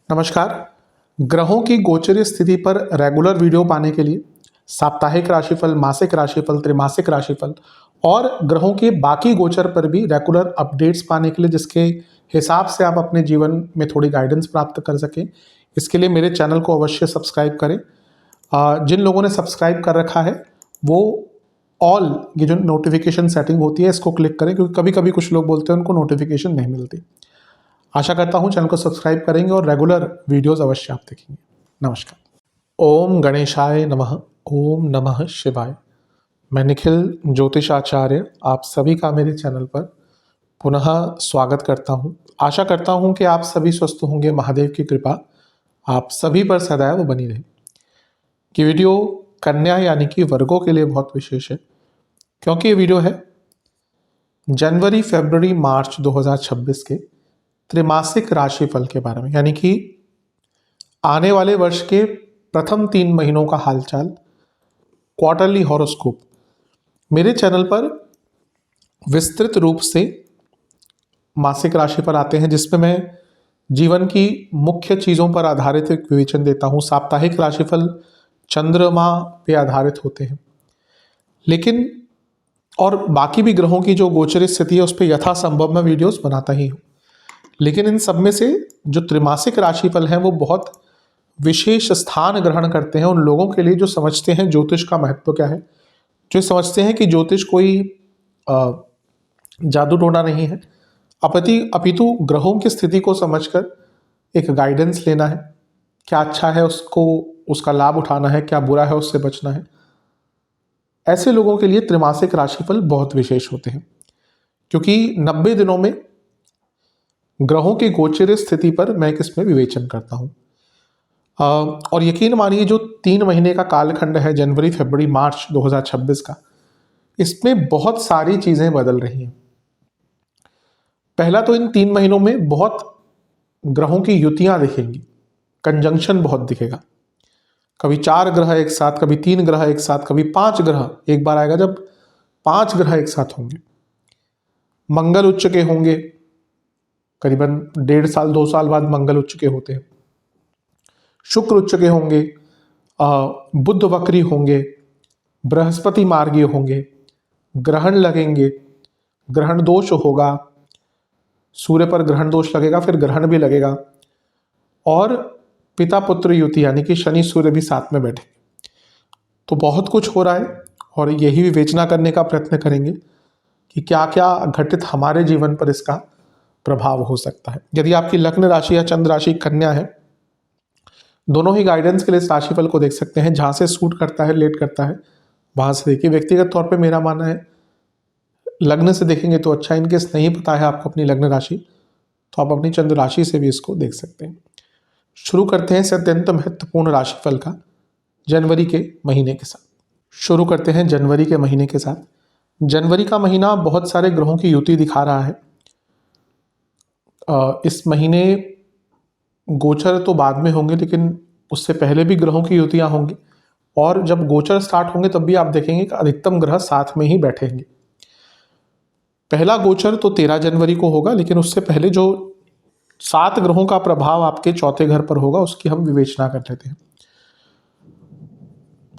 नमस्कार। ग्रहों की गोचरीय स्थिति पर रेगुलर वीडियो पाने के लिए साप्ताहिक राशिफल, मासिक राशिफल, त्रैमासिक राशिफल और ग्रहों के बाकी गोचर पर भी रेगुलर अपडेट्स पाने के लिए, जिसके हिसाब से आप अपने जीवन में थोड़ी गाइडेंस प्राप्त कर सकें, इसके लिए मेरे चैनल को अवश्य सब्सक्राइब करें। जिन लोगों ने सब्सक्राइब कर रखा है वो ऑल ये जो नोटिफिकेशन सेटिंग होती है इसको क्लिक करें, क्योंकि कभी कभी कुछ लोग बोलते हैं उनको नोटिफिकेशन नहीं मिलती। आशा करता हूं चैनल को सब्सक्राइब करेंगे और रेगुलर वीडियोस अवश्य आप देखेंगे। नमस्कार। ओम गणेशाय नमः। ओम नमः शिवाय। मैं निखिल ज्योतिषाचार्य आप सभी का मेरे चैनल पर पुनः स्वागत करता हूं। आशा करता हूं कि आप सभी स्वस्थ होंगे। महादेव की कृपा आप सभी पर सदैव बनी रहे। कि वीडियो कन्या यानी कि वर्गों के लिए बहुत विशेष है, क्योंकि ये वीडियो है जनवरी, फरवरी, मार्च 2026 के त्रैमासिक राशिफल के बारे में, यानी कि आने वाले वर्ष के प्रथम 3 महीनों का हालचाल, क्वार्टरली हॉरोस्कोप मेरे चैनल पर विस्तृत रूप से मासिक राशिफल आते हैं, जिसमें मैं जीवन की मुख्य चीज़ों पर आधारित एक विवेचन देता हूँ। साप्ताहिक राशिफल चंद्रमा पे आधारित होते हैं, लेकिन और बाकी भी ग्रहों की जो गोचर स्थिति है उस पर यथासंभव मैं वीडियोस बनाता ही हूँ। लेकिन इन सब में से जो त्रिमासिक राशिफल हैं वो बहुत विशेष स्थान ग्रहण करते हैं उन लोगों के लिए जो समझते हैं ज्योतिष का महत्व क्या है, जो समझते हैं कि ज्योतिष कोई जादू टोना नहीं है, अपितु ग्रहों की स्थिति को समझकर एक गाइडेंस लेना है। क्या अच्छा है उसको उसका लाभ उठाना है, क्या बुरा है उससे बचना है। ऐसे लोगों के लिए त्रिमासिक राशिफल बहुत विशेष होते हैं, क्योंकि 90 दिनों में ग्रहों की गोचर स्थिति पर मैं इसमें विवेचन करता हूं। और यकीन मानिए जो 3 महीने का कालखंड है, जनवरी, फरवरी, मार्च 2026 का, इसमें बहुत सारी चीजें बदल रही हैं। पहला तो इन 3 महीनों में बहुत ग्रहों की युतियां दिखेंगी, कंजंक्शन बहुत दिखेगा। कभी 4 ग्रह एक साथ, कभी 3 ग्रह एक साथ, कभी 5 ग्रह एक बार आएगा जब 5 ग्रह एक साथ होंगे। मंगल उच्च के होंगे, करीबन 1.5 साल 2 साल बाद मंगल उच्च के होते हैं। शुक्र उच्च के होंगे, बुध वक्री होंगे, बृहस्पति मार्गीय होंगे, ग्रहण लगेंगे, ग्रहण दोष होगा, सूर्य पर ग्रहण दोष लगेगा, फिर ग्रहण भी लगेगा, और पिता पुत्र युति यानी कि शनि सूर्य भी साथ में बैठे। तो बहुत कुछ हो रहा है और यही विवेचना करने का प्रयत्न करेंगे कि क्या क्या घटित हमारे जीवन पर इसका प्रभाव हो सकता है। यदि आपकी लग्न राशि या चंद्र राशि कन्या है, दोनों ही गाइडेंस के लिए इस राशिफल को देख सकते हैं। जहां से सूट करता है, लेट करता है, वहां से देखिए। व्यक्तिगत तौर पे मेरा मानना है लग्न से देखेंगे तो अच्छा। इनकेस नहीं पता है आपको अपनी लग्न राशि, तो आप अपनी चंद्र राशि से भी इसको देख सकते हैं। शुरू करते हैं इस अत्यंत महत्वपूर्ण राशिफल का जनवरी के महीने के साथ। शुरू करते हैं जनवरी के महीने के साथ। जनवरी का महीना बहुत सारे ग्रहों की युति दिखा रहा है। इस महीने गोचर तो बाद में होंगे, लेकिन उससे पहले भी ग्रहों की युतियां होंगी, और जब गोचर स्टार्ट होंगे तब भी आप देखेंगे कि अधिकतम ग्रह साथ में ही बैठेंगे। पहला गोचर तो 13 जनवरी को होगा, लेकिन उससे पहले जो 7 ग्रहों का प्रभाव आपके चौथे घर पर होगा उसकी हम विवेचना कर लेते हैं।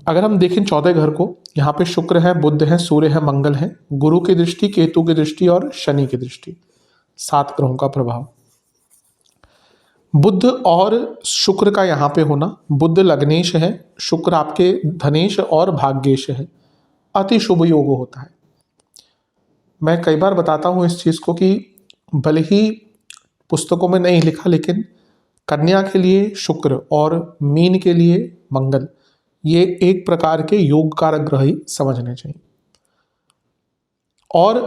अगर हम देखें चौथे घर को, यहाँ पे शुक्र है, बुध है, सूर्य है, मंगल है, गुरु की दृष्टि, केतु की दृष्टि और शनि की दृष्टि, 7 ग्रहों का प्रभाव। बुध और शुक्र का यहाँ पे होना, बुध लग्नेश है, शुक्र आपके धनेश और भाग्येश है, अति शुभ योग होता है। मैं कई बार बताता हूँ इस चीज को कि भले ही पुस्तकों में नहीं लिखा, लेकिन कन्या के लिए शुक्र और मीन के लिए मंगल, ये एक प्रकार के योग कारक ग्रह ही समझने चाहिए। और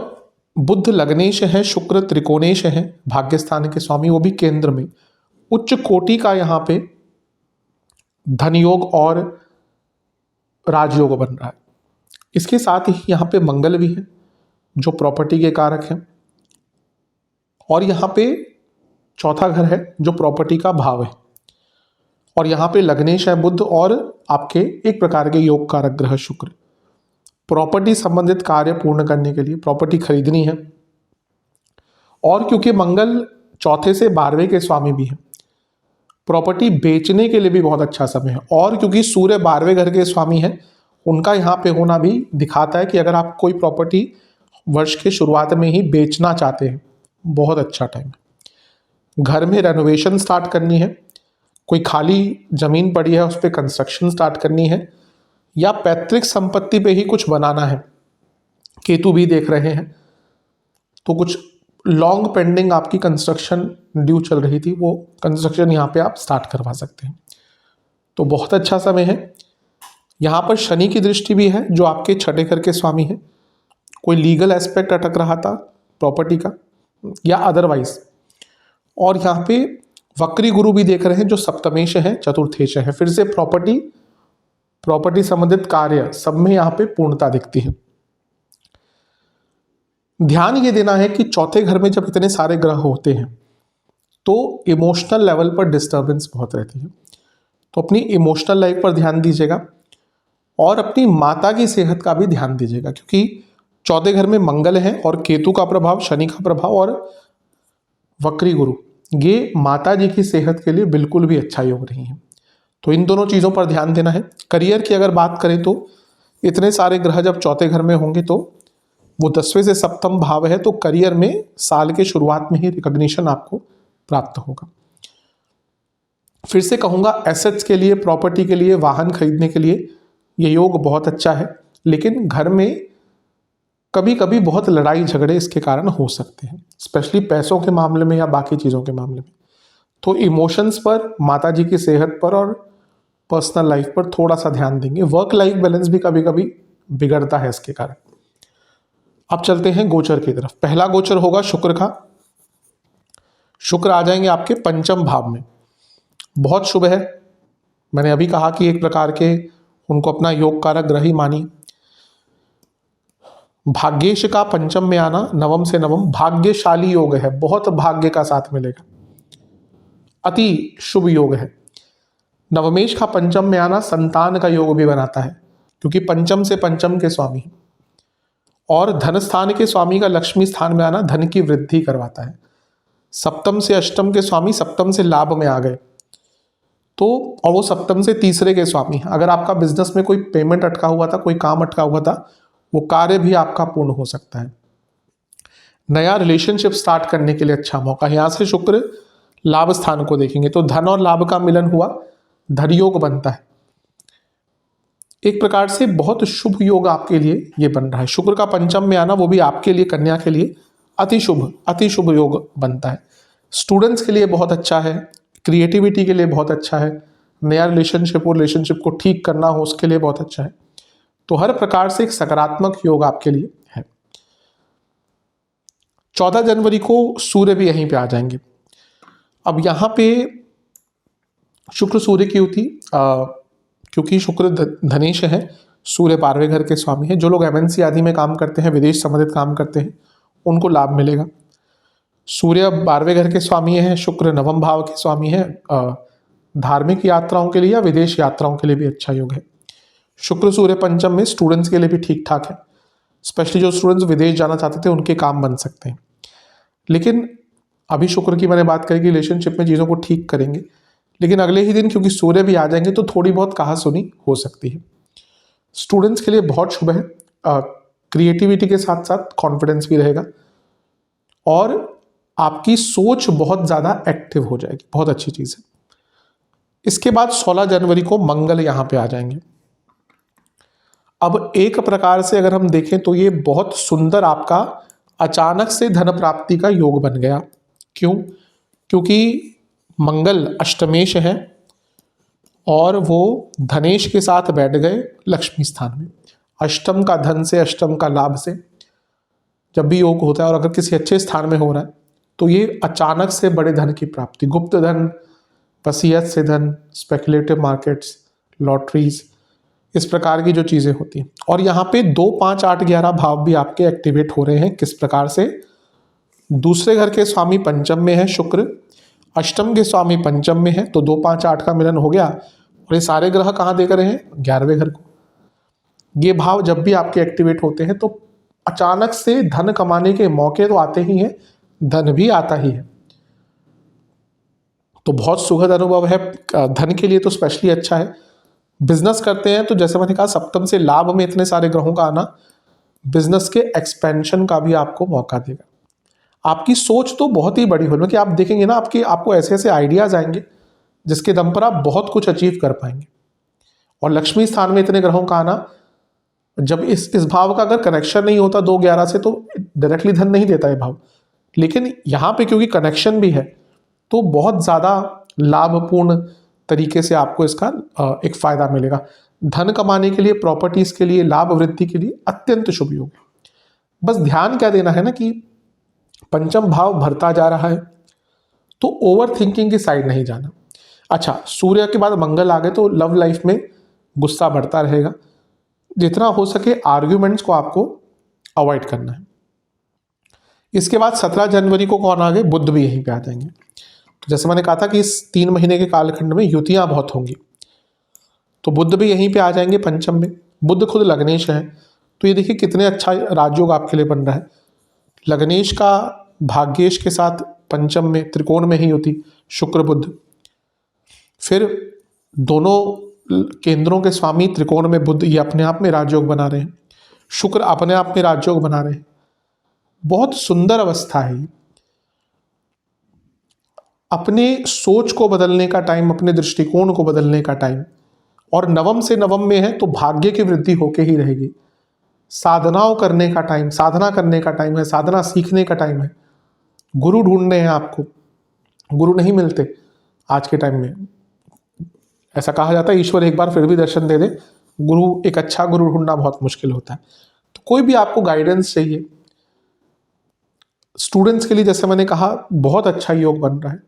बुध लग्नेश है, शुक्र त्रिकोणेश है, भाग्यस्थान के स्वामी, वो भी केंद्र में। उच्च कोटि का यहाँ पे धन योग और राजयोग बन रहा है। इसके साथ ही यहाँ पे मंगल भी है जो प्रॉपर्टी के कारक हैं, और यहाँ पे चौथा घर है जो प्रॉपर्टी का भाव है, और यहाँ पे लग्नेश है बुध और आपके एक प्रकार के योग कारक ग्रह शुक्र। प्रॉपर्टी संबंधित कार्य पूर्ण करने के लिए, प्रॉपर्टी खरीदनी है और क्योंकि मंगल चौथे से 12वें के स्वामी भी हैं, प्रॉपर्टी बेचने के लिए भी बहुत अच्छा समय है। और क्योंकि सूर्य 12वें घर के स्वामी हैं, उनका यहाँ पे होना भी दिखाता है कि अगर आप कोई प्रॉपर्टी वर्ष के शुरुआत में ही बेचना चाहते हैं, बहुत अच्छा टाइम है। घर में रेनोवेशन स्टार्ट करनी है, कोई खाली जमीन पड़ी है उस पर कंस्ट्रक्शन स्टार्ट करनी है, या पैतृक संपत्ति पे ही कुछ बनाना है, केतु भी देख रहे हैं, तो कुछ लॉन्ग पेंडिंग आपकी कंस्ट्रक्शन ड्यू चल रही थी, वो कंस्ट्रक्शन यहाँ पे आप स्टार्ट करवा सकते हैं। तो बहुत अच्छा समय है। यहाँ पर शनि की दृष्टि भी है जो आपके छठे घर के स्वामी है। कोई लीगल एस्पेक्ट अटक रहा था प्रॉपर्टी का या अदरवाइज, और यहाँ पे वक्री गुरु भी देख रहे हैं जो सप्तमेश है, चतुर्थेश है। फिर से प्रॉपर्टी संबंधित कार्य सब में यहाँ पे पूर्णता दिखती है। ध्यान ये देना है कि चौथे घर में जब इतने सारे ग्रह होते हैं तो इमोशनल लेवल पर डिस्टर्बेंस बहुत रहती है, तो अपनी इमोशनल लाइफ पर ध्यान दीजिएगा और अपनी माता की सेहत का भी ध्यान दीजिएगा, क्योंकि चौथे घर में मंगल है और केतु का प्रभाव, शनि का प्रभाव और वक्री गुरु, ये माता जी की सेहत के लिए बिल्कुल भी अच्छा योग नहीं है। तो इन दोनों चीज़ों पर ध्यान देना है। करियर की अगर बात करें तो इतने सारे ग्रह जब चौथे घर में होंगे तो वो 10वें से सप्तम भाव है, तो करियर में साल के शुरुआत में ही रिकॉग्निशन आपको प्राप्त होगा। फिर से कहूँगा, एसेट्स के लिए, प्रॉपर्टी के लिए, वाहन खरीदने के लिए ये योग बहुत अच्छा है, लेकिन घर में कभी कभी बहुत लड़ाई झगड़े इसके कारण हो सकते हैं, स्पेशली पैसों के मामले में या बाकी चीज़ों के मामले में। तो इमोशंस पर, माता जी की सेहत पर और पर्सनल लाइफ पर थोड़ा सा ध्यान देंगे। वर्क लाइफ बैलेंस भी कभी कभी बिगड़ता है इसके कारण। अब चलते हैं गोचर की तरफ। पहला गोचर होगा शुक्र का। शुक्र आ जाएंगे आपके पंचम भाव में, बहुत शुभ है। मैंने अभी कहा कि एक प्रकार के उनको अपना योग कारक ग्रह ही मानी। भाग्येश का पंचम में आना, नवम से नवम भाग्यशाली योग है, बहुत भाग्य का साथ मिलेगा, अति शुभ योग है। नवमेश का पंचम में आना संतान का योग भी बनाता है, क्योंकि पंचम से पंचम के स्वामी है। और धन स्थान के स्वामी का लक्ष्मी स्थान में आना धन की वृद्धि करवाता है। सप्तम से अष्टम के स्वामी सप्तम से लाभ में आ गए तो, और वो सप्तम से तीसरे के स्वामी। अगर आपका बिजनेस में कोई पेमेंट अटका हुआ था, कोई काम अटका हुआ था, वो कार्य भी आपका पूर्ण हो सकता है। नया रिलेशनशिप स्टार्ट करने के लिए अच्छा मौका है। यहाँ से शुक्र लाभ स्थान को देखेंगे तो धन और लाभ का मिलन हुआ, धन योग बनता है। एक प्रकार से बहुत शुभ योग आपके लिए ये बन रहा है। शुक्र का पंचम में आना, वो भी आपके लिए, कन्या के लिए अति शुभ योग बनता है। स्टूडेंट्स के लिए बहुत अच्छा है, क्रिएटिविटी के लिए बहुत अच्छा है, नया रिलेशनशिप को ठीक करना हो उसके लिए बहुत अच्छा है। तो हर प्रकार से एक सकारात्मक योग आपके लिए है। 14 जनवरी को सूर्य भी यहीं पे आ जाएंगे। अब यहाँ पे शुक्र सूर्य की युति, क्योंकि शुक्र धनेश है, सूर्य 12वें घर के स्वामी है। जो लोग एमएनसी आदि में काम करते हैं, विदेश संबंधित काम करते हैं, उनको लाभ मिलेगा। सूर्य 12वें घर के स्वामी है, शुक्र नवम भाव के स्वामी है। धार्मिक यात्राओं के लिए या विदेश यात्राओं के लिए भी अच्छा योग है। शुक्र सूर्य पंचम में स्टूडेंट्स के लिए भी ठीक ठाक है, स्पेशली जो स्टूडेंट्स विदेश जाना चाहते थे उनके काम बन सकते हैं। लेकिन अभी शुक्र की मैंने बात करी कि रिलेशनशिप में चीज़ों को ठीक करेंगे, लेकिन अगले ही दिन क्योंकि सूर्य भी आ जाएंगे तो थोड़ी बहुत कहासुनी हो सकती है। स्टूडेंट्स के लिए बहुत शुभ है। क्रिएटिविटी के साथ साथ कॉन्फिडेंस भी रहेगा और आपकी सोच बहुत ज़्यादा एक्टिव हो जाएगी, बहुत अच्छी चीज़ है। इसके बाद 16 जनवरी को मंगल यहाँ पे आ जाएंगे। अब एक प्रकार से अगर हम देखें तो ये बहुत सुंदर आपका अचानक से धन प्राप्ति का योग बन गया। क्यों? क्योंकि मंगल अष्टमेश है और वो धनेश के साथ बैठ गए लक्ष्मी स्थान में। अष्टम का धन से, अष्टम का लाभ से जब भी योग होता है और अगर किसी अच्छे स्थान में हो रहा है तो ये अचानक से बड़े धन की प्राप्ति, गुप्त धन, वसीयत से धन, स्पेकुलेटिव मार्केट्स, लॉटरीज, इस प्रकार की जो चीज़ें होती हैं। और यहाँ पे 2, 5, 8, 11 भाव भी आपके एक्टिवेट हो रहे हैं। किस प्रकार से? दूसरे घर के स्वामी पंचम में है शुक्र, अष्टम के स्वामी पंचम में है, तो 2, 5, 8 का मिलन हो गया। और ये सारे ग्रह कहाँ देख रहे हैं? 11वें घर को। ये भाव जब भी आपके एक्टिवेट होते हैं तो अचानक से धन कमाने के मौके तो आते ही हैं, धन भी आता ही है। तो बहुत सुखद अनुभव है, धन के लिए तो स्पेशली अच्छा है। बिजनेस करते हैं तो जैसे मैंने कहा सप्तम से लाभ में इतने सारे ग्रहों का आना बिजनेस के एक्सपेंशन का भी आपको मौका देगा। आपकी सोच तो बहुत ही बड़ी होगी कि आप देखेंगे ना आपको ऐसे ऐसे आइडियाज आएंगे जिसके दम पर आप बहुत कुछ अचीव कर पाएंगे। और लक्ष्मी स्थान में इतने ग्रहों का आना, जब इस भाव का अगर कनेक्शन नहीं होता 2-11 से तो डायरेक्टली धन नहीं देता है भाव, लेकिन यहाँ पे क्योंकि कनेक्शन भी है तो बहुत ज़्यादा लाभपूर्ण तरीके से आपको इसका एक फायदा मिलेगा। धन कमाने के लिए, प्रॉपर्टीज के लिए, लाभ वृद्धि के लिए अत्यंत शुभ योग है। बस ध्यान क्या देना है ना कि पंचम भाव भरता जा रहा है तो ओवर थिंकिंग की साइड नहीं जाना। अच्छा, सूर्य के बाद मंगल आ गए तो लव लाइफ में गुस्सा बढ़ता रहेगा। जितना हो सके आर्ग्यूमेंट्स को आपको अवॉइड करना है। इसके बाद 17 जनवरी को कौन आ गए? बुध भी यहीं पे आ जाएंगे। तो जैसे मैंने कहा था कि इस 3 महीने के कालखंड में युतियां बहुत होंगी, तो बुध भी यहीं पे आ जाएंगे पंचम में। बुध खुद लग्नेश है, तो ये देखिए कितने अच्छा राजयोग आपके लिए बन रहा है। लग्नेश का भाग्येश के साथ पंचम में त्रिकोण में ही युति, शुक्र बुध। फिर दोनों केंद्रों के स्वामी त्रिकोण में बुध, ये अपने आप में राजयोग बना रहे हैं। शुक्र अपने आप में राजयोग बना रहे हैं। बहुत सुंदर अवस्था है। अपने सोच को बदलने का टाइम, अपने दृष्टिकोण को बदलने का टाइम, और नवम से नवम में है तो भाग्य की वृद्धि होके ही रहेगी। साधनाओं करने का टाइम, साधना करने का टाइम है, साधना सीखने का टाइम है। गुरु ढूंढने हैं आपको, गुरु नहीं मिलते आज के टाइम में। ऐसा कहा जाता है ईश्वर एक बार फिर भी दर्शन दे दे, गुरु, एक अच्छा गुरु ढूंढना बहुत मुश्किल होता है। तो कोई भी आपको गाइडेंस चाहिए। स्टूडेंट्स के लिए जैसे मैंने कहा बहुत अच्छा योग बन रहा है,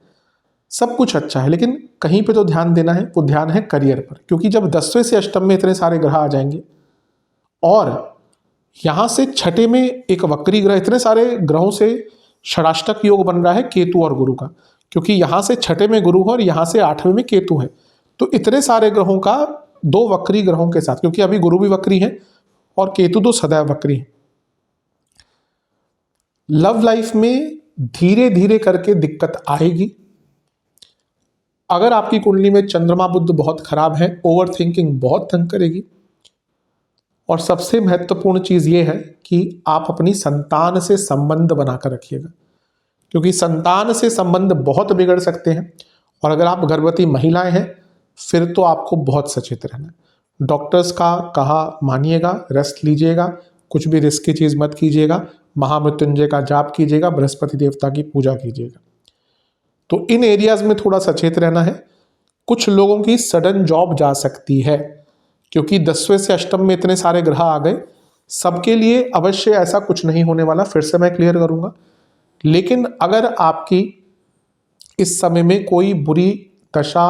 सब कुछ अच्छा है, लेकिन कहीं पे तो ध्यान देना है, वो ध्यान है करियर पर। क्योंकि जब 10वें से अष्टम में इतने सारे ग्रह आ जाएंगे और यहां से छठे में एक वक्री ग्रह, इतने सारे ग्रहों से षडाष्टक योग बन रहा है केतु और गुरु का, क्योंकि यहां से छठे में गुरु है और यहां से 8वें में केतु है। तो इतने सारे ग्रहों का 2 वक्री ग्रहों के साथ, क्योंकि अभी गुरु भी वक्री है और केतु तो सदैव वक्री है। लव लाइफ में धीरे धीरे करके दिक्कत आएगी। अगर आपकी कुंडली में चंद्रमा बुध बहुत खराब है, ओवर थिंकिंग बहुत तंग करेगी। और सबसे महत्वपूर्ण चीज ये है कि आप अपनी संतान से संबंध बनाकर रखिएगा, क्योंकि संतान से संबंध बहुत बिगड़ सकते हैं। और अगर आप गर्भवती महिलाएं हैं फिर तो आपको बहुत सचेत रहना है। डॉक्टर्स का कहा मानिएगा, रेस्ट लीजिएगा, कुछ भी रिस्क की चीज मत कीजिएगा, महामृत्युंजय का जाप कीजिएगा, बृहस्पति देवता की पूजा कीजिएगा। तो इन एरियाज में थोड़ा सचेत रहना है। कुछ लोगों की सडन जॉब जा सकती है, क्योंकि 10वें से अष्टम में इतने सारे ग्रह आ गए। सबके लिए अवश्य ऐसा कुछ नहीं होने वाला, फिर से मैं क्लियर करूंगा। लेकिन अगर आपकी इस समय में कोई बुरी दशा,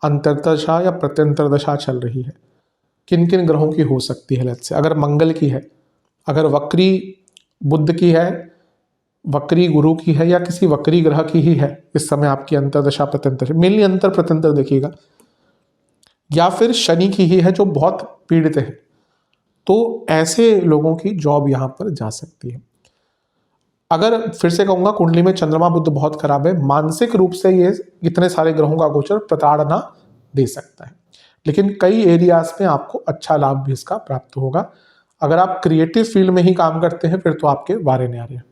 अंतर्दशा या प्रत्यंतर दशा चल रही है, किन किन ग्रहों की हो सकती है? लेट्स से अगर मंगल की है, अगर वक्री बुध की है, वक्री गुरु की है, या किसी वक्री ग्रह की ही है इस समय आपकी अंतर्दशा प्रत्यंतर, मेनली अंतर प्रत्यंतर देखिएगा, या फिर शनि की ही है जो बहुत पीड़ित है, तो ऐसे लोगों की जॉब यहां पर जा सकती है। अगर फिर से कहूंगा कुंडली में चंद्रमा बुध बहुत खराब है, मानसिक रूप से ये इतने सारे ग्रहों का गोचर प्रताड़ना दे सकता है, लेकिन कई एरियाज में आपको अच्छा लाभ भी इसका प्राप्त होगा। अगर आप क्रिएटिव फील्ड में ही काम करते हैं फिर तो आपके वारे न्यारे हैं।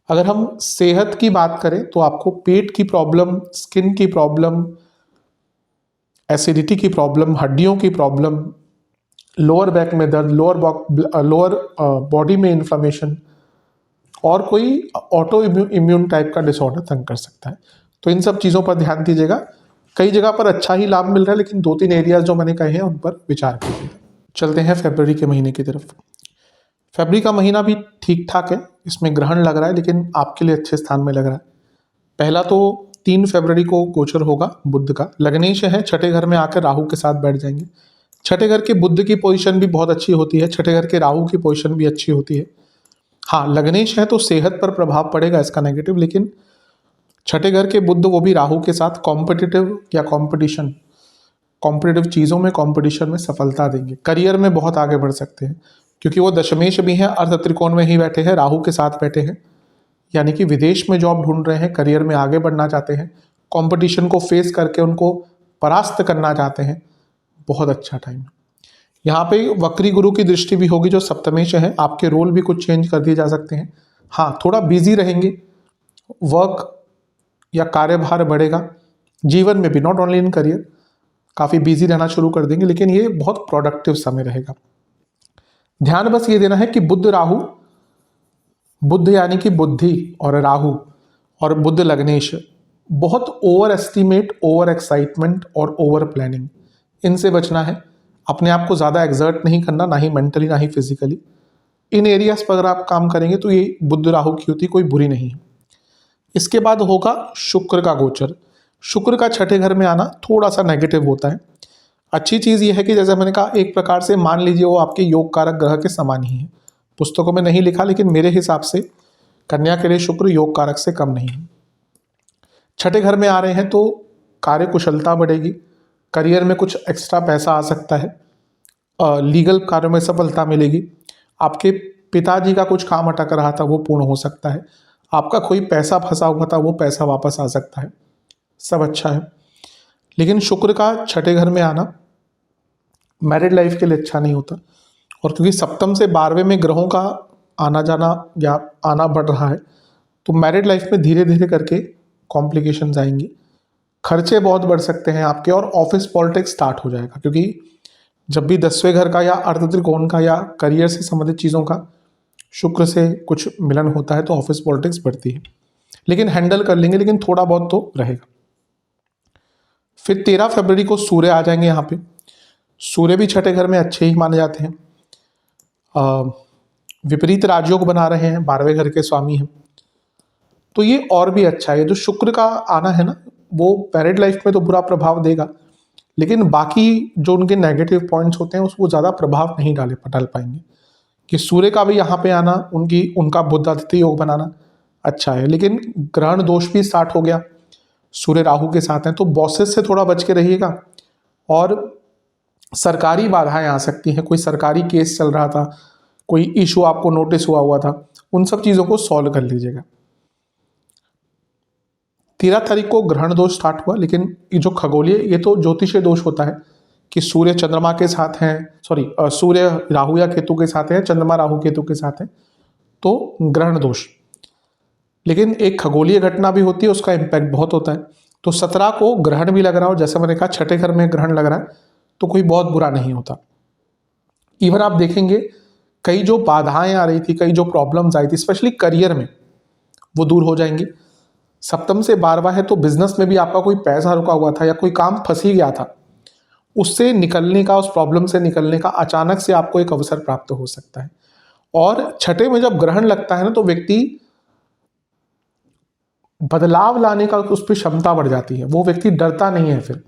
अगर हम सेहत की बात करें तो आपको पेट की प्रॉब्लम, स्किन की प्रॉब्लम, एसिडिटी की प्रॉब्लम, हड्डियों की प्रॉब्लम, लोअर बैक में दर्द, लोअर बॉडी में इन्फ्लेमेशन, और कोई ऑटो इम्यून टाइप का डिसऑर्डर तंग कर सकता है। तो इन सब चीज़ों पर ध्यान दीजिएगा। कई जगह पर अच्छा ही लाभ मिल रहा है, लेकिन 2-3 एरियाज जो मैंने कहे हैं उन पर विचार कीजिएगा। चलते हैं फरवरी के महीने की तरफ। फरवरी का महीना भी ठीक ठाक है, इसमें ग्रहण लग रहा है लेकिन आपके लिए अच्छे स्थान में लग रहा है। पहला तो 3 फरवरी को गोचर होगा बुध का, लग्नेश है, छठे घर में आकर राहु के साथ बैठ जाएंगे। छठे घर के बुध की पोजीशन भी बहुत अच्छी होती है, छठे घर के राहु की पोजीशन भी अच्छी होती है। हाँ, लग्नेश है तो सेहत पर प्रभाव पड़ेगा इसका नेगेटिव, लेकिन छठे घर के बुध वो भी राहु के साथ कॉम्पिटिटिव या कॉम्पिटिटिव चीज़ों में, कॉम्पिटिशन में सफलता देंगे। करियर में बहुत आगे बढ़ सकते हैं, क्योंकि वो दशमेश भी हैं, अर्ध त्रिकोण में ही बैठे हैं, राहु के साथ बैठे हैं। यानी कि विदेश में जॉब ढूंढ रहे हैं, करियर में आगे बढ़ना चाहते हैं, कंपटीशन को फेस करके उनको परास्त करना चाहते हैं, बहुत अच्छा टाइम है। यहाँ पे वक्री गुरु की दृष्टि भी होगी जो सप्तमेश है, आपके रोल भी कुछ चेंज कर दिए जा सकते हैं। हाँ, थोड़ा बिजी रहेंगे, वर्क या कार्यभार बढ़ेगा, जीवन में भी, नॉट ओनली इन करियर, काफ़ी बिजी रहना शुरू कर देंगे, लेकिन ये बहुत प्रोडक्टिव समय रहेगा। ध्यान बस ये देना है कि बुध राहु, बुध यानी कि बुद्धि, और राहु और बुध लग्नेश, बहुत ओवर एस्टिमेट, ओवर एक्साइटमेंट और ओवर प्लानिंग, इनसे बचना है। अपने आप को ज़्यादा एक्सर्ट नहीं करना, ना ही मेंटली ना ही फिजिकली। इन एरियाज पर अगर आप काम करेंगे तो ये बुध राहु की युति कोई बुरी नहीं है। इसके बाद होगा शुक्र का गोचर। शुक्र का छठे घर में आना थोड़ा सा नेगेटिव होता है। अच्छी चीज़ ये है कि जैसे मैंने कहा, एक प्रकार से मान लीजिए वो आपके योग कारक ग्रह के समान ही है। पुस्तकों में नहीं लिखा, लेकिन मेरे हिसाब से कन्या के लिए शुक्र योग कारक से कम नहीं है। छठे घर में आ रहे हैं तो कार्य कुशलता बढ़ेगी, करियर में कुछ एक्स्ट्रा पैसा आ सकता है, लीगल कार्यों में सफलता मिलेगी, आपके पिताजी का कुछ काम अटक रहा था वो पूर्ण हो सकता है, आपका कोई पैसा फंसा हुआ था वो पैसा वापस आ सकता है, सब अच्छा है। लेकिन शुक्र का छठे घर में आना मैरिड लाइफ के लिए अच्छा नहीं होता, और क्योंकि सप्तम से 12वें में ग्रहों का आना जाना या आना बढ़ रहा है, तो मैरिड लाइफ में धीरे धीरे करके कॉम्प्लिकेशंस आएंगी, खर्चे बहुत बढ़ सकते हैं आपके, और ऑफिस पॉलिटिक्स स्टार्ट हो जाएगा। क्योंकि जब भी 10वें घर का या अर्ध त्रिकोण का या करियर से संबंधित चीज़ों का शुक्र से कुछ मिलन होता है तो ऑफिस पॉलिटिक्स बढ़ती है, लेकिन हैंडल कर लेंगे, लेकिन थोड़ा बहुत तो रहेगा। फिर 13 फरवरी को सूर्य आ जाएंगे यहाँ पे। सूर्य भी छठे घर में अच्छे ही माने जाते हैं, विपरीत राजयोग बना रहे हैं, 12वें घर के स्वामी हैं, तो ये और भी अच्छा है। जो शुक्र का आना है ना, वो मैरिड लाइफ में तो बुरा प्रभाव देगा, लेकिन बाकी जो उनके नेगेटिव पॉइंट्स होते हैं उसको ज़्यादा प्रभाव नहीं डाल पाएंगे। कि सूर्य का भी यहाँ पे आना, उनका बुध आदित्य योग बनाना अच्छा है, लेकिन ग्रहण दोष भी स्टार्ट हो गया, सूर्य राहु के साथ हैं, तो बॉसेस से थोड़ा बच के रहिएगा, और सरकारी बाधाएं आ सकती हैं, कोई सरकारी केस चल रहा था, कोई इशू आपको नोटिस हुआ था, उन सब चीज़ों को सॉल्व कर लीजिएगा। 13 तारीख को ग्रहण दोष स्टार्ट हुआ, लेकिन ये जो खगोलीय, ये तो ज्योतिषीय दोष होता है कि सूर्य चंद्रमा के साथ हैं, सूर्य राहु या केतु के साथ है, चंद्रमा राहु केतु के साथ है, तो ग्रहण दोष। लेकिन एक खगोलीय घटना भी होती है, उसका इम्पैक्ट बहुत होता है। तो 17 को ग्रहण भी लग रहा हो, जैसे मैंने कहा छठे घर में ग्रहण लग रहा है, तो कोई बहुत बुरा नहीं होता। इवन आप देखेंगे कई जो बाधाएं आ रही थी, कई जो प्रॉब्लम्स आई थी, स्पेशली करियर में, वो दूर हो जाएंगी। सप्तम से 12वां है, तो बिजनेस में भी आपका कोई पैसा रुका हुआ था या कोई काम फंस ही गया था, उससे निकलने का, उस प्रॉब्लम से निकलने का अचानक से आपको एक अवसर प्राप्त हो सकता है। और छठे में जब ग्रहण लगता है ना, तो व्यक्ति बदलाव लाने का उस पर क्षमता बढ़ जाती है, वो व्यक्ति डरता नहीं है, फिर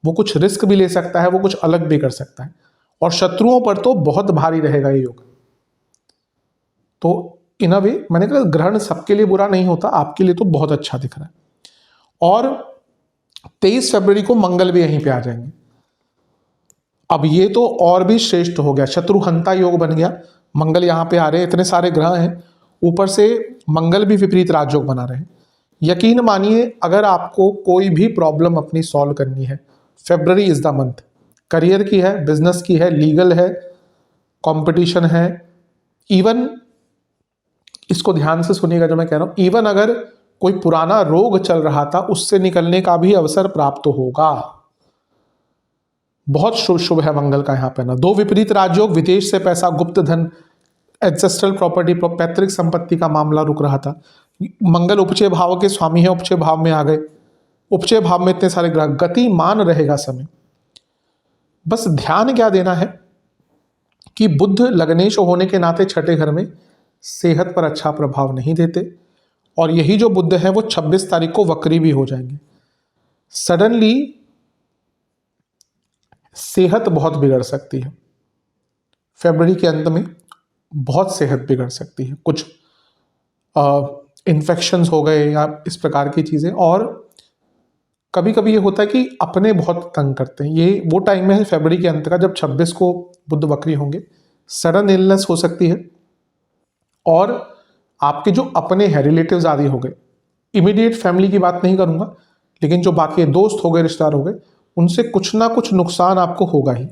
वो कुछ रिस्क भी ले सकता है, वो कुछ अलग भी कर सकता है, और शत्रुओं पर तो बहुत भारी रहेगा ये योग। तो इन अ वे मैंने कहा ग्रहण सबके लिए बुरा नहीं होता, आपके लिए तो बहुत अच्छा दिख रहा है। और 23 फरवरी को मंगल भी यहीं पे आ जाएंगे। अब ये तो और भी श्रेष्ठ हो गया, शत्रुहंता योग बन गया। मंगल यहाँ पे आ रहे हैं, इतने सारे ग्रह हैं, ऊपर से मंगल भी विपरीत राजयोग बना रहे हैं। यकीन मानिए, अगर आपको कोई भी प्रॉब्लम अपनी सॉल्व करनी है, फरवरी इज द मंथ। करियर की है, बिजनेस की है, लीगल है, कंपटीशन है, इवन इसको ध्यान से सुनिएगा जो मैं कह रहा हूं, इवन अगर कोई पुराना रोग चल रहा था उससे निकलने का भी अवसर प्राप्त होगा। बहुत शुभ है मंगल का यहाँ पे ना। 2 विपरीत राजयोग, विदेश से पैसा, गुप्त धन, एंसेस्ट्रल प्रॉपर्टी, पैतृक संपत्ति का मामला रुक रहा था। मंगल उपचय भाव के स्वामी है, उपचय भाव में आ गए। उपचय भाव में इतने सारे ग्रह, गतिमान रहेगा समय। बस ध्यान क्या देना है कि बुध लग्नेश होने के नाते छठे घर में सेहत पर अच्छा प्रभाव नहीं देते, और यही जो बुध है वो 26 तारीख को वक्री भी हो जाएंगे। सडनली सेहत बहुत बिगड़ सकती है, फरवरी के अंत में बहुत सेहत बिगड़ सकती है, कुछ इन्फेक्शंस हो गए या इस प्रकार की चीज़ें। और कभी कभी ये होता है कि अपने बहुत तंग करते हैं। ये वो टाइम है फरवरी के अंत का जब 26 को बुध वक्री होंगे, सडन इलनेस हो सकती है, और आपके जो अपने हैं, रिलेटिव्स आदि हो गए, इमीडिएट फैमिली की बात नहीं करूंगा, लेकिन जो बाकी दोस्त हो गए, रिश्तेदार हो गए, उनसे कुछ ना कुछ नुकसान आपको होगा ही,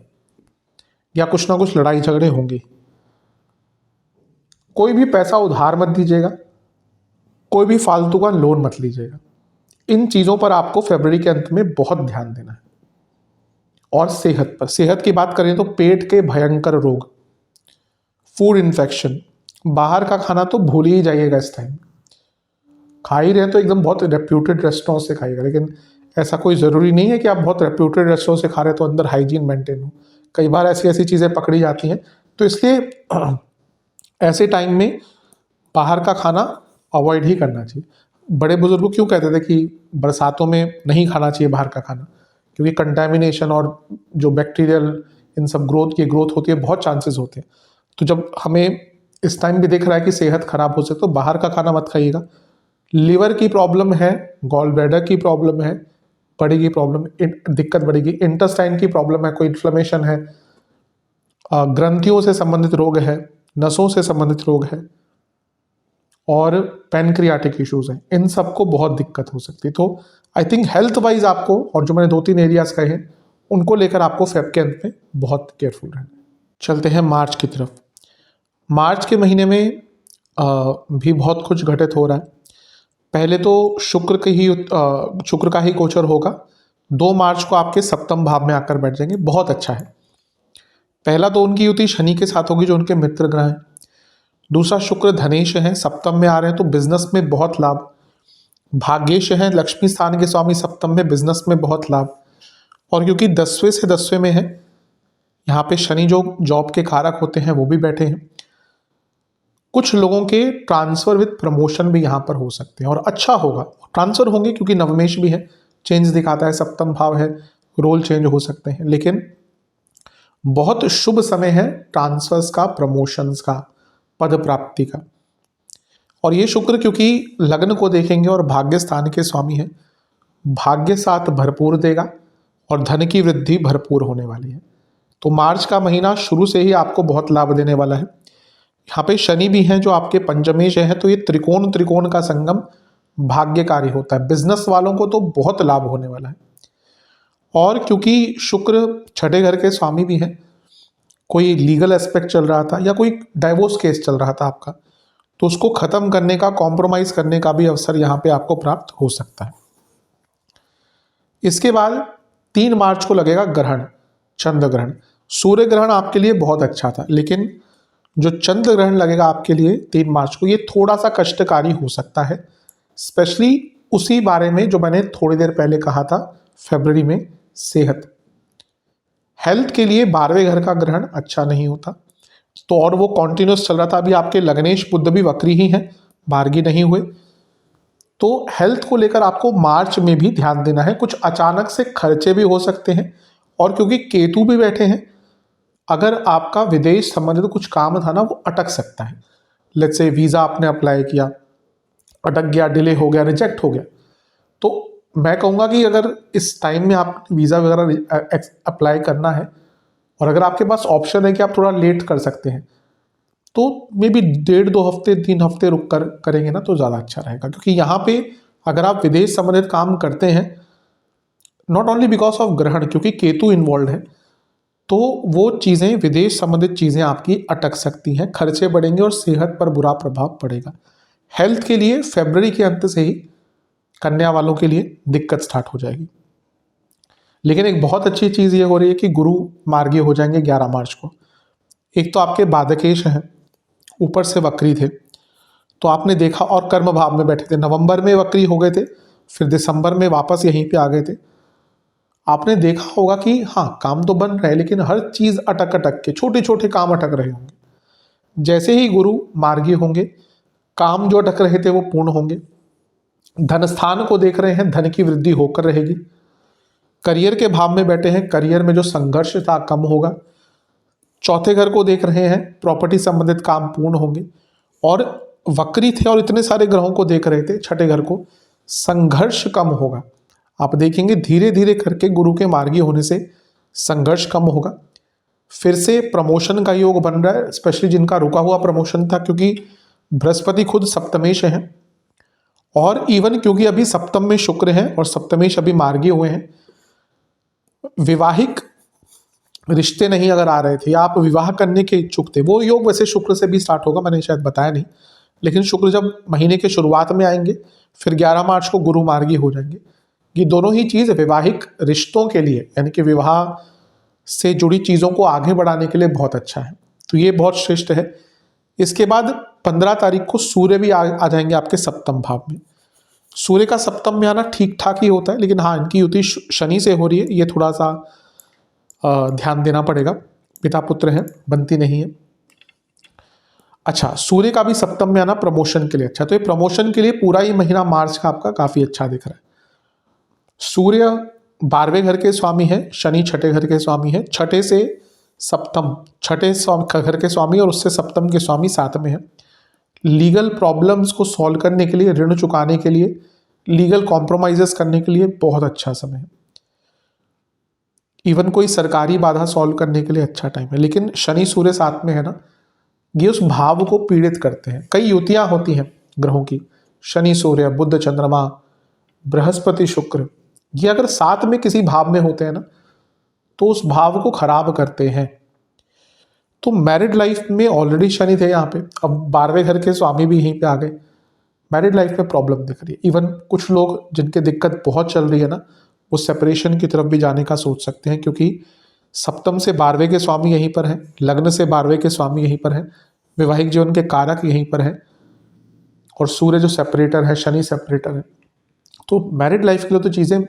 या कुछ ना कुछ लड़ाई झगड़े होंगे। कोई भी पैसा उधार मत दीजिएगा, कोई भी फालतू का लोन मत लीजिएगा। इन चीज़ों पर आपको फरवरी के अंत में बहुत ध्यान देना है। और सेहत पर, सेहत की बात करें तो पेट के भयंकर रोग, फूड इन्फेक्शन, बाहर का खाना तो भूल ही जाइएगा। इस टाइम खा ही रहे तो एकदम बहुत रेप्यूटेड रेस्टोरेंट से खाइएगा, लेकिन ऐसा कोई ज़रूरी नहीं है कि आप बहुत रेप्यूटेड रेस्टोरेंट से खा रहे तो अंदर हाइजीन मेंटेन हो। कई बार ऐसी ऐसी चीज़ें पकड़ी जाती हैं, तो इसलिए ऐसे टाइम में बाहर का खाना अवॉइड ही करना चाहिए। बड़े बुजुर्ग क्यों कहते थे कि बरसातों में नहीं खाना चाहिए बाहर का खाना, क्योंकि कंटेमिनेशन और जो बैक्टीरियल इन सब ग्रोथ होती है, बहुत चांसेस होते हैं। तो जब हमें इस टाइम भी दिख रहा है कि सेहत खराब हो सकती है, तो बाहर का खाना मत खाइएगा। लिवर की प्रॉब्लम है, गॉल ब्लैडर की प्रॉब्लम है, बढ़ेगी प्रॉब्लम, दिक्कत बढ़ेगी। इंटेस्टाइन की प्रॉब्लम है, कोई इन्फ्लेमेशन है, ग्रंथियों से संबंधित रोग है, नसों से संबंधित रोग है, और पैनक्रियाटिक इश्यूज हैं, इन सबको बहुत दिक्कत हो सकती है। तो आई थिंक हेल्थ वाइज आपको, और जो मैंने 2-3 एरियाज कहे हैं, उनको लेकर आपको फेब के अंत में बहुत केयरफुल रहना है। चलते हैं मार्च की तरफ। मार्च के महीने में भी बहुत कुछ घटित हो रहा है। पहले तो शुक्र का ही गोचर होगा। 2 मार्च को आपके सप्तम भाव में आकर बैठ जाएंगे, बहुत अच्छा है। पहला तो उनकी युति शनि के साथ होगी, जो उनके मित्र ग्रह हैं। दूसरा, शुक्र धनेश हैं, सप्तम में आ रहे हैं, तो बिजनेस में बहुत लाभ। भाग्येश हैं, लक्ष्मी स्थान के स्वामी, सप्तम में, बिजनेस में बहुत लाभ। और क्योंकि 10वें से 10वें में है, यहाँ पे शनि जो जॉब के कारक होते हैं वो भी बैठे हैं। कुछ लोगों के ट्रांसफर विद प्रमोशन भी यहाँ पर हो सकते हैं, और अच्छा होगा, ट्रांसफर होंगे, क्योंकि नवमेश भी है, चेंज दिखाता है, सप्तम भाव है, रोल चेंज हो सकते हैं। लेकिन बहुत शुभ समय है ट्रांसफर्स का, प्रमोशंस का, पद प्राप्ति का। और ये शुक्र क्योंकि लग्न को देखेंगे और भाग्य स्थान के स्वामी हैं, भाग्य साथ भरपूर देगा और धन की वृद्धि भरपूर होने वाली है। तो मार्च का महीना शुरू से ही आपको बहुत लाभ देने वाला है। यहाँ पे शनि भी हैं जो आपके पंचमेश हैं, तो ये त्रिकोण का संगम भाग्यकारी होता है। बिजनेस वालों को तो बहुत लाभ होने वाला है। और क्योंकि शुक्र छठे घर के स्वामी भी हैं, कोई लीगल एस्पेक्ट चल रहा था या कोई डाइवोर्स केस चल रहा था आपका, तो उसको खत्म करने का, कॉम्प्रोमाइज करने का भी अवसर यहाँ पे आपको प्राप्त हो सकता है। इसके बाद 3 मार्च को लगेगा ग्रहण, चंद्र ग्रहण। सूर्य ग्रहण आपके लिए बहुत अच्छा था, लेकिन जो चंद्र ग्रहण लगेगा आपके लिए 3 मार्च को, ये थोड़ा सा कष्टकारी हो सकता है। स्पेशली उसी बारे में जो मैंने थोड़ी देर पहले कहा था, फरवरी में, सेहत, हेल्थ के लिए 12वें घर का ग्रहण अच्छा नहीं होता। तो और वो कॉन्टिन्यूस चल रहा था। अभी आपके लग्नेश बुध भी वक्री ही हैं, मार्गी नहीं हुए। तो हेल्थ को लेकर आपको मार्च में भी ध्यान देना है। कुछ अचानक से खर्चे भी हो सकते हैं, और क्योंकि केतु भी बैठे हैं, अगर आपका विदेश संबंधित कुछ काम था ना, वो अटक सकता है। लेट्स से वीज़ा आपने अप्लाई किया, अटक गया, डिले हो गया, रिजेक्ट हो गया, तो मैं कहूँगा कि अगर इस टाइम में आप वीज़ा वगैरह अप्लाई करना है, और अगर आपके पास ऑप्शन है कि आप थोड़ा लेट कर सकते हैं, तो मे बी 1.5-2 हफ्ते, 3 हफ्ते रुक कर करेंगे ना, तो ज़्यादा अच्छा रहेगा। क्योंकि यहाँ पे अगर आप विदेश संबंधित काम करते हैं, नॉट ओनली बिकॉज ऑफ ग्रहण, क्योंकि केतु इन्वॉल्व है, तो वो चीज़ें, विदेश संबंधित चीज़ें आपकी अटक सकती हैं, खर्चे बढ़ेंगे और सेहत पर बुरा प्रभाव पड़ेगा। हेल्थ के लिए फरवरी के अंत से ही कन्या वालों के लिए दिक्कत स्टार्ट हो जाएगी। लेकिन एक बहुत अच्छी चीज़ ये हो रही है कि गुरु मार्गी हो जाएंगे 11 मार्च को। एक तो आपके बाधकेश हैं, ऊपर से वक्री थे, तो आपने देखा, और कर्म भाव में बैठे थे। नवंबर में वक्री हो गए थे, फिर दिसंबर में वापस यहीं पे आ गए थे। आपने देखा होगा कि हाँ, काम तो बन रहा है, लेकिन हर चीज़ अटक के, छोटे छोटे काम अटक रहे होंगे। जैसे ही गुरु मार्गी होंगे, काम जो अटक रहे थे वो पूर्ण होंगे। धन स्थान को देख रहे हैं, धन की वृद्धि होकर रहेगी। करियर के भाव में बैठे हैं, करियर में जो संघर्ष था कम होगा। चौथे घर को देख रहे हैं, प्रॉपर्टी संबंधित काम पूर्ण होंगे। और वक्री थे और इतने सारे ग्रहों को देख रहे थे, छठे घर को, संघर्ष कम होगा। आप देखेंगे धीरे धीरे करके गुरु के मार्गी होने से संघर्ष कम होगा। फिर से प्रमोशन का योग बन रहा है, स्पेशली जिनका रुका हुआ प्रमोशन था, क्योंकि बृहस्पति खुद सप्तमेश हैं, और इवन क्योंकि अभी सप्तम में शुक्र हैं और सप्तमेश अभी मार्गी हुए हैं, विवाहिक रिश्ते नहीं अगर आ रहे थे या आप विवाह करने के इच्छुक थे, वो योग वैसे शुक्र से भी स्टार्ट होगा, मैंने शायद बताया नहीं, लेकिन शुक्र जब महीने के शुरुआत में आएंगे फिर 11 मार्च को गुरु मार्गी हो जाएंगे। ये दोनों ही चीज़ वैवाहिक रिश्तों के लिए यानी कि विवाह से जुड़ी चीज़ों को आगे बढ़ाने के लिए बहुत अच्छा है, तो ये बहुत श्रेष्ठ है। इसके बाद 15 तारीख को सूर्य भी आ जाएंगे आपके सप्तम भाव में। सूर्य का सप्तम में आना ठीक ठाक ही होता है, लेकिन हाँ इनकी युति शनि से हो रही है, ये थोड़ा सा ध्यान देना पड़ेगा, पिता पुत्र है, बनती नहीं है। अच्छा, सूर्य का भी सप्तम में आना प्रमोशन के लिए अच्छा, तो ये प्रमोशन के लिए पूरा ही महीना मार्च का आपका काफी अच्छा दिख रहा है। सूर्य 12वें घर के स्वामी है, शनि छठे घर के स्वामी है, छठे से सप्तम, छठे घर के स्वामी और उससे सप्तम के स्वामी 7 में है। लीगल प्रॉब्लम्स को सॉल्व करने के लिए, ऋण चुकाने के लिए, लीगल कॉम्प्रोमाइजेस करने के लिए बहुत अच्छा समय है। इवन कोई सरकारी बाधा सॉल्व करने के लिए अच्छा टाइम है। लेकिन शनि सूर्य 7 में है ना, ये उस भाव को पीड़ित करते हैं। कई युतियां होती हैं ग्रहों की, शनि सूर्य, बुध चंद्रमा, बृहस्पति शुक्र, ये अगर 7 में किसी भाव में होते हैं ना तो उस भाव को खराब करते हैं। तो मैरिड लाइफ में ऑलरेडी शनि थे यहाँ पे, अब 12वें घर के स्वामी भी यहीं पे आ गए, मैरिड लाइफ में प्रॉब्लम दिख रही है। इवन कुछ लोग जिनके दिक्कत बहुत चल रही है ना, वो सेपरेशन की तरफ भी जाने का सोच सकते हैं, क्योंकि सप्तम से 12वें के स्वामी यहीं पर हैं, लग्न से 12वें के स्वामी यहीं पर हैं, वैवाहिक जीवन के कारक यहीं पर हैं, और सूर्य जो सेपरेटर है, शनि सेपरेटर है, तो मैरिड लाइफ के लिए तो चीज़ें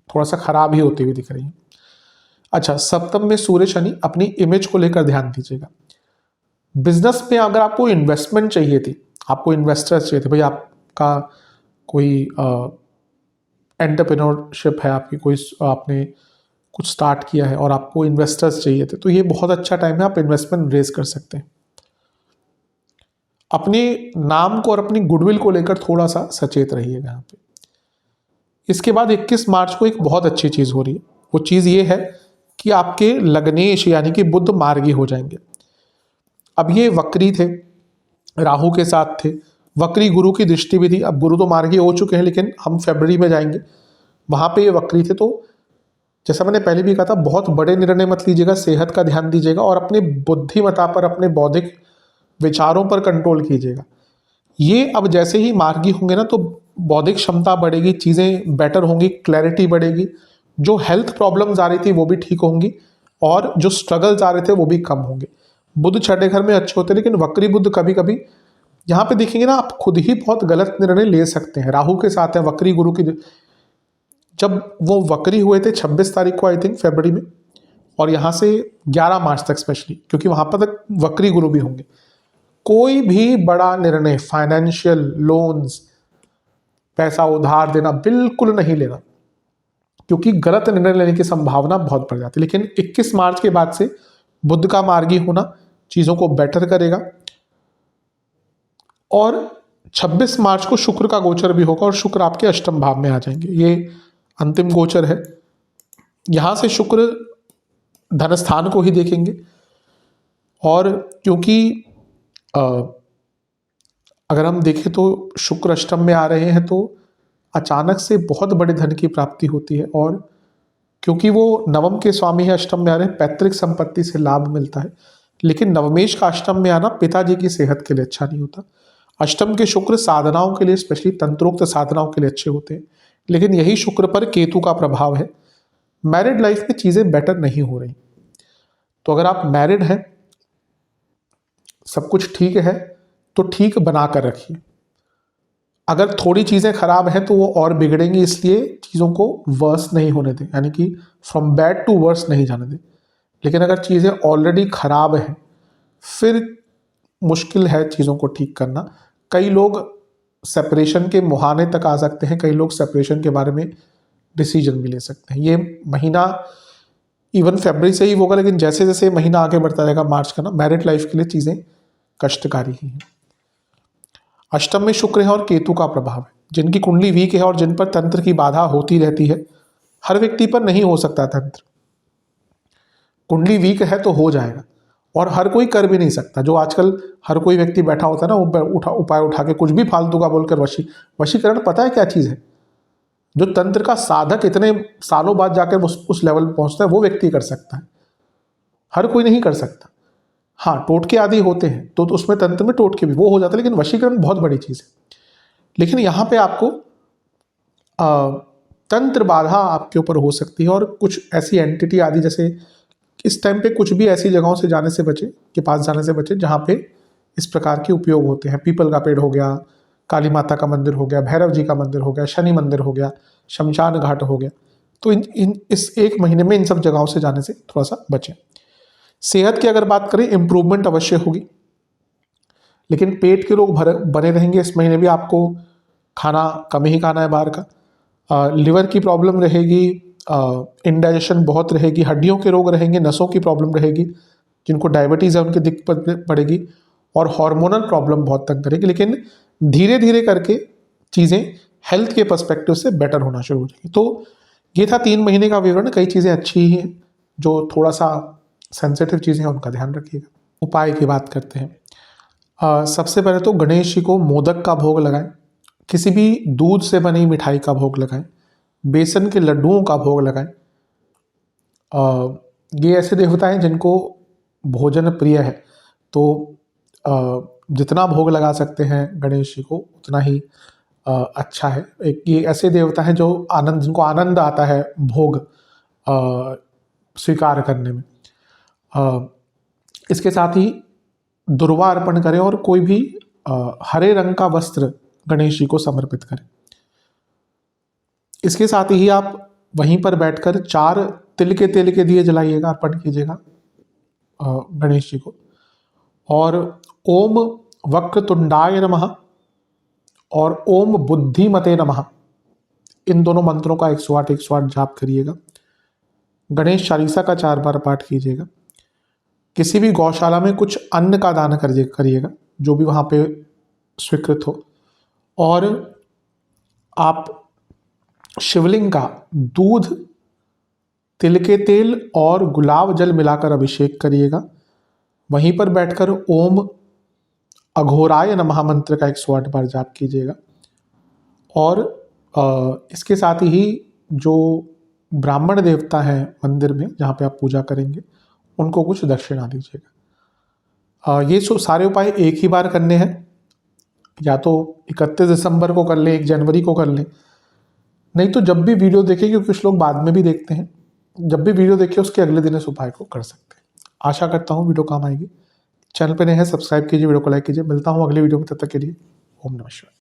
थोड़ा सा खराब ही होती हुई दिख रही हैं। अच्छा, सप्तम में सूर्य शनि, अपनी इमेज को लेकर ध्यान दीजिएगा। बिजनेस में अगर आपको इन्वेस्टमेंट चाहिए थी, आपको इन्वेस्टर्स चाहिए थे, भाई आपका कोई एंटरप्रेन्योरशिप है आपकी, कोई आपने कुछ स्टार्ट किया है और आपको इन्वेस्टर्स चाहिए थे, तो ये बहुत अच्छा टाइम है, आप इन्वेस्टमेंट रेज कर सकते हैं। अपने नाम को और अपनी गुडविल को लेकर थोड़ा सा सचेत रहिएगा यहाँ पे। इसके बाद 21 मार्च को एक बहुत अच्छी चीज़ हो रही है, वो चीज़ ये है कि आपके लग्नेश यानी कि बुध मार्गी हो जाएंगे। अब ये वक्री थे, राहु के साथ थे, वक्री गुरु की दृष्टि भी थी। अब गुरु तो मार्गी हो चुके हैं, लेकिन हम फरवरी में जाएंगे, वहाँ पे ये वक्री थे। तो जैसा मैंने पहले भी कहा था, बहुत बड़े निर्णय मत लीजिएगा, सेहत का ध्यान दीजिएगा और अपनी बुद्धिमत्ता पर, अपने बौद्धिक विचारों पर कंट्रोल कीजिएगा। ये अब जैसे ही मार्गी होंगे ना, तो बौद्धिक क्षमता बढ़ेगी, चीज़ें बेटर होंगी, क्लैरिटी बढ़ेगी, जो हेल्थ प्रॉब्लम्स आ रही थी वो भी ठीक होंगी और जो स्ट्रगल्स आ रहे थे वो भी कम होंगे। बुध छठे घर में अच्छे होते हैं, लेकिन वक्री बुध कभी कभी यहाँ पे देखेंगे ना, आप खुद ही बहुत गलत निर्णय ले सकते हैं। राहु के साथ है वक्री गुरु की, जब वो वक्री हुए थे 26 तारीख को आई थिंक फरवरी में, और यहाँ से 11 मार्च तक स्पेशली, क्योंकि वहाँ पर तक वक्री गुरु भी होंगे, कोई भी बड़ा निर्णय, फाइनेंशियल लोन्स, पैसा उधार देना बिल्कुल नहीं लेना, क्योंकि गलत निर्णय लेने की संभावना बहुत बढ़ जाती है। लेकिन 21 मार्च के बाद से बुध का मार्गी होना चीज़ों को बेटर करेगा, और 26 मार्च को शुक्र का गोचर भी होगा और शुक्र आपके अष्टम भाव में आ जाएंगे। ये अंतिम गोचर है, यहाँ से शुक्र धनस्थान को ही देखेंगे, और क्योंकि अगर हम देखें तो शुक्र अष्टम में आ रहे हैं, तो अचानक से बहुत बड़े धन की प्राप्ति होती है, और क्योंकि वो नवम के स्वामी है, अष्टम में आ रहे हैं, पैतृक संपत्ति से लाभ मिलता है। लेकिन नवमेश का अष्टम में आना पिताजी की सेहत के लिए अच्छा नहीं होता। अष्टम के शुक्र साधनाओं के लिए, स्पेशली तंत्रोक्त साधनाओं के लिए अच्छे होते हैं, लेकिन यही शुक्र पर केतु का प्रभाव है, मैरिड लाइफ में चीज़ें बेटर नहीं हो रही। तो अगर आप मैरिड हैं, सब कुछ ठीक है, तो ठीक बना कर रखिए। अगर थोड़ी चीज़ें खराब हैं तो वो और बिगड़ेंगी, इसलिए चीज़ों को वर्स नहीं होने दें, यानी कि फ्रॉम बैड टू वर्स नहीं जाने दें। लेकिन अगर चीज़ें ऑलरेडी खराब हैं, फिर मुश्किल है चीज़ों को ठीक करना। कई लोग सेपरेशन के मुहाने तक आ सकते हैं, कई लोग सेपरेशन के बारे में डिसीजन भी ले सकते हैं। ये महीना इवन फरवरी से ही होगा, लेकिन जैसे जैसे महीना आगे बढ़ता रहेगा मार्च का ना, मैरिड लाइफ के लिए चीज़ें कष्टकारी ही हैं। अष्टम में शुक्र है और केतु का प्रभाव है। जिनकी कुंडली वीक है और जिन पर तंत्र की बाधा होती रहती है, हर व्यक्ति पर नहीं हो सकता तंत्र, कुंडली वीक है तो हो जाएगा, और हर कोई कर भी नहीं सकता। जो आजकल हर कोई व्यक्ति बैठा होता है ना, वो उपाय उठा के कुछ भी फालतू का बोलकर वशीकरण पता है क्या चीज़ है? जो तंत्र का साधक इतने सालों बाद जाकर उस लेवल पर पहुंचता है, वो व्यक्ति कर सकता है, हर कोई नहीं कर सकता। हाँ, टोटके आदि होते हैं तो उसमें तंत्र में टोटके भी वो हो जाता है, लेकिन वशीकरण बहुत बड़ी चीज़ है। लेकिन यहाँ पे आपको तंत्र बाधा आपके ऊपर हो सकती है, और कुछ ऐसी एंटिटी आदि, जैसे इस टाइम पे कुछ भी ऐसी जगहों से जाने से बचे, के पास जाने से बचे जहाँ पे इस प्रकार के उपयोग होते हैं। पीपल का पेड़ हो गया, काली माता का मंदिर हो गया, भैरव जी का मंदिर हो गया, शनि मंदिर हो गया, शमशान घाट हो गया। तो इस एक महीने में इन सब जगहों से जाने से थोड़ा सा बचें। सेहत की अगर बात करें, इम्प्रूवमेंट अवश्य होगी, लेकिन पेट के रोग बने रहेंगे। इस महीने भी आपको खाना कम ही खाना है बाहर का। लिवर की प्रॉब्लम रहेगी, इंडाइजेशन बहुत रहेगी, हड्डियों के रोग रहेंगे, नसों की प्रॉब्लम रहेगी, जिनको डायबिटीज़ है उनकी दिक्कत पड़ेगी, और हार्मोनल प्रॉब्लम बहुत तंग करेगी। लेकिन धीरे धीरे करके चीज़ें हेल्थ के पर्सपेक्टिव से बेटर होना शुरू हो जाएगी। तो ये था 3 महीने का विवरण। कई चीज़ें अच्छी ही हैं, जो थोड़ा सा सेंसिटिव चीज़ें हैं उनका ध्यान रखिएगा। उपाय की बात करते हैं। सबसे पहले तो गणेश जी को मोदक का भोग लगाएं, किसी भी दूध से बनी मिठाई का भोग लगाएं, बेसन के लड्डुओं का भोग लगाएं। ये ऐसे देवता हैं जिनको भोजन प्रिय है, तो जितना भोग लगा सकते हैं गणेश जी को उतना ही अच्छा है। एक ये ऐसे देवता हैं जो जिनको आनंद आता है भोग स्वीकार करने में। इसके साथ ही दुर्वा अर्पण करें, और कोई भी हरे रंग का वस्त्र गणेश जी को समर्पित करें। इसके साथ ही आप वहीं पर बैठकर 4 तिल के तेल के दिए जलाइएगा, अर्पण कीजिएगा गणेश जी को। और ओम वक्रतुंडाय नमः और ओम बुद्धिमते नमः, इन दोनों मंत्रों का 108 जाप करिएगा। गणेश चालीसा का 4 बार पाठ कीजिएगा। किसी भी गौशाला में कुछ अन्न का दान करिएगा, जो भी वहाँ पे स्वीकृत हो। और आप शिवलिंग का दूध, तिल के तेल और गुलाब जल मिलाकर अभिषेक करिएगा। वहीं पर बैठकर ओम अघोराय नमः मंत्र का 108 बार जाप कीजिएगा। और इसके साथ ही जो ब्राह्मण देवता हैं मंदिर में जहाँ पे आप पूजा करेंगे, उनको कुछ दक्षिणा दीजिएगा। ये सारे उपाय एक ही बार करने हैं, या तो 31 दिसंबर को कर लें, 1 जनवरी को कर लें, नहीं तो जब भी वीडियो देखें, क्योंकि कुछ लोग बाद में भी देखते हैं, जब भी वीडियो देखें उसके अगले दिन इस उपाय को कर सकते हैं। आशा करता हूँ वीडियो काम आएगी। चैनल पे नए हैं, सब्सक्राइब कीजिए, वीडियो को लाइक कीजिए। मिलता हूँ अगले वीडियो में, तब तक के लिए ओम नमः शिवाय।